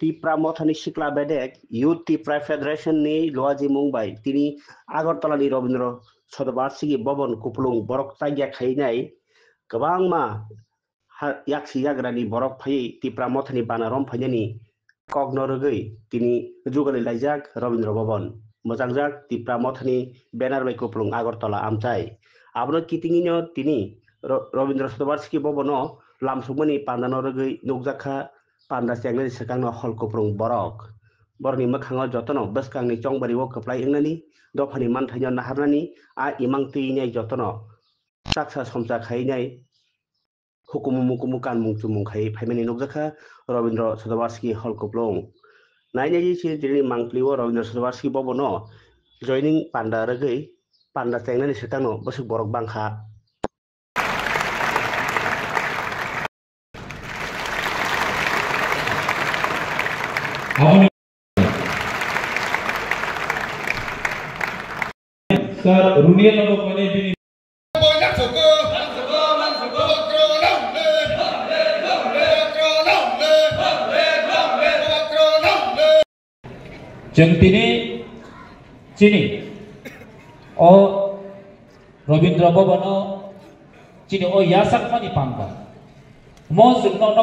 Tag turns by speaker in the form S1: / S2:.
S1: ত্রিপুরা মথানি শিকলা বেদেক youth Tripura federation ni Loaji Mumbai তিনি আগরতলাनि রবীন্দ্র শতবার্ষিকী ভবন কুপলুং বরক তাইয়া খাইनाय गोबां मा याksi yagrani borok phai ত্রিপুরা মথানি banarom phainani কগ্নরগৈ তিনি जुगालि लाइजाक রবীন্দ্র ভবন मोजांजाक ত্রিপুরা মথানি ব্যানার বাই কুপলুং আগরতলা আমচাই আবনো কিতিংনিনো তিনি রবীন্দ্র শতবার্ষিকী ভবন লামসুমনি পান্দানরগৈ নুকজাখা পান্ডা চেংনানি সেকাংনো হল কুপলুং borok borni mokhango jotono bwskangni chongbario kwplai wngnani dofani manthaino naharnani a imang teinai jotono saksa somsa khainai hukumu kanmung chumung khai phaimani nukjakha Rabindra শতবার্ষিকী হল কুপলুং nainai si dini mangpliwo Rabindra শতবার্ষিকী ভবনো joining panda rogei panda চেংনানি sekangno bwsuk borok bangkha
S2: Sir Runiel Nabok Mane Bini Jentini Cini O Robindra Bobono Cini O Yasak Mani Pangka Mo Sugno